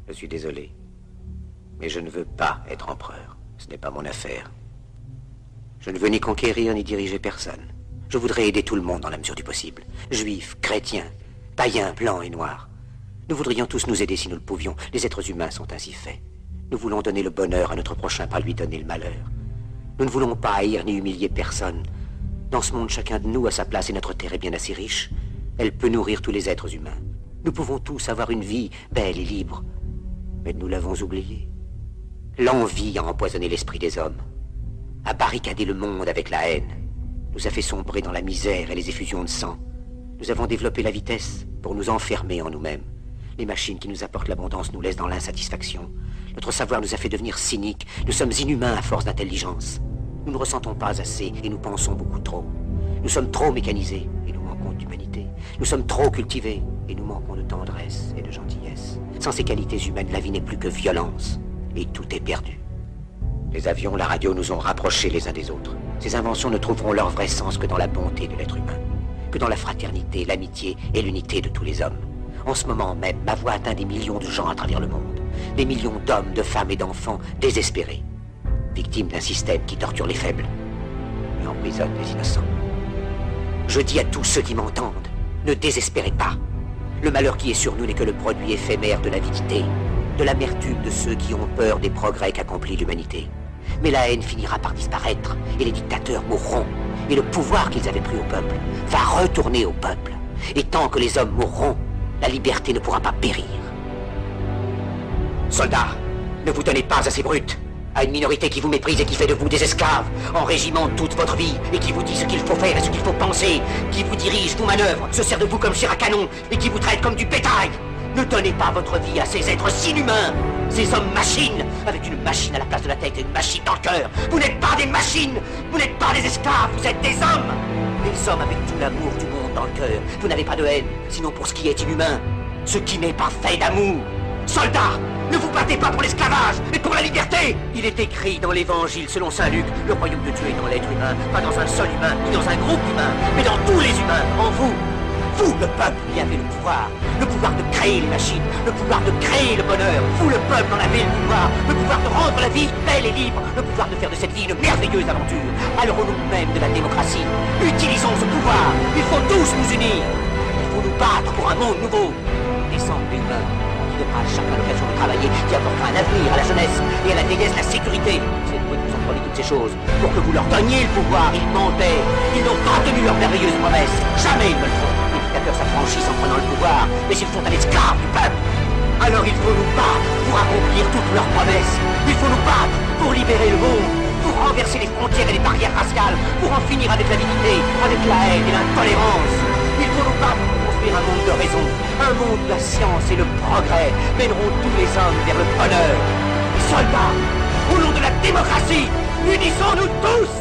Je suis désolé. Mais je ne veux pas être empereur. Ce n'est pas mon affaire. Je ne veux ni conquérir ni diriger personne. Je voudrais aider tout le monde dans la mesure du possible. Juifs, chrétiens, païens, blancs et noirs. Nous voudrions tous nous aider si nous le pouvions. Les êtres humains sont ainsi faits. Nous voulons donner le bonheur à notre prochain, pas lui donner le malheur. Nous ne voulons pas haïr ni humilier personne. Dans ce monde, chacun de nous a sa place et notre terre est bien assez riche. Elle peut nourrir tous les êtres humains. Nous pouvons tous avoir une vie belle et libre. Mais nous l'avons oublié. L'envie a empoisonné l'esprit des hommes, a barricadé le monde avec la haine, nous a fait sombrer dans la misère et les effusions de sang. Nous avons développé la vitesse pour nous enfermer en nous-mêmes. Les machines qui nous apportent l'abondance nous laissent dans l'insatisfaction. Notre savoir nous a fait devenir cyniques. Nous sommes inhumains à force d'intelligence. Nous ne ressentons pas assez et nous pensons beaucoup trop. Nous sommes trop mécanisés et nous manquons d'humanité. Nous sommes trop cultivés et nous manquons de tendresse et de gentillesse. Sans ces qualités humaines, la vie n'est plus que violence. Et tout est perdu. Les avions, la radio nous ont rapprochés les uns des autres. Ces inventions ne trouveront leur vrai sens que dans la bonté de l'être humain, que dans la fraternité, l'amitié et l'unité de tous les hommes. En ce moment même, ma voix atteint des millions de gens à travers le monde. Des millions d'hommes, de femmes et d'enfants désespérés, victimes d'un système qui torture les faibles et emprisonne les innocents. Je dis à tous ceux qui m'entendent, ne désespérez pas. Le malheur qui est sur nous n'est que le produit éphémère de l'avidité, de l'amertume de ceux qui ont peur des progrès qu'accomplit l'humanité. Mais la haine finira par disparaître, et les dictateurs mourront, et le pouvoir qu'ils avaient pris au peuple va retourner au peuple. Et tant que les hommes mourront, la liberté ne pourra pas périr. Soldats, ne vous donnez pas à ces brutes, à une minorité qui vous méprise et qui fait de vous des esclaves, en régiment toute votre vie, et qui vous dit ce qu'il faut faire et ce qu'il faut penser, qui vous dirige, vous manœuvre, se sert de vous comme chair à canon, et qui vous traite comme du bétail. Ne donnez pas votre vie à ces êtres inhumains, ces hommes-machines, avec une machine à la place de la tête et une machine dans le cœur. Vous n'êtes pas des machines, vous n'êtes pas des esclaves, vous êtes des hommes. Des hommes avec tout l'amour du monde dans le cœur. Vous n'avez pas de haine, sinon pour ce qui est inhumain, ce qui n'est pas fait d'amour. Soldats, ne vous battez pas pour l'esclavage, mais pour la liberté. Il est écrit dans l'évangile selon saint Luc, le royaume de Dieu est dans l'être humain, pas dans un seul humain, ni dans un groupe humain, mais dans tous les humains, en vous. Vous, le peuple, y avez le pouvoir de créer les machines, le pouvoir de créer le bonheur. Vous, le peuple, en avez le pouvoir de rendre la vie belle et libre, le pouvoir de faire de cette vie une merveilleuse aventure. Alors au nom même de la démocratie, utilisons ce pouvoir. Il faut tous nous unir. Il faut nous battre pour un monde nouveau. Descendre humain qui donnera à chacun l'occasion de travailler, qui apportera un avenir à la jeunesse et à la vieillesse la sécurité. C'est vous qui nous en prenez toutes ces choses. Pour que vous leur donniez le pouvoir, ils mentaient. Ils n'ont pas tenu leurs merveilleuses promesses. Jamais ils ne le font. Les dictateurs s'affranchissent en prenant le pouvoir, mais ils font un esclave du peuple. Alors il faut nous battre pour accomplir toutes leurs promesses. Il faut nous battre pour libérer le monde, pour renverser les frontières et les barrières raciales, pour en finir avec l'avidité, avec la haine et l'intolérance. Il faut nous battre pour construire un monde de raison, un monde où la science et le progrès mèneront tous les hommes vers le bonheur. Soldats, au nom de la démocratie, unissons-nous tous!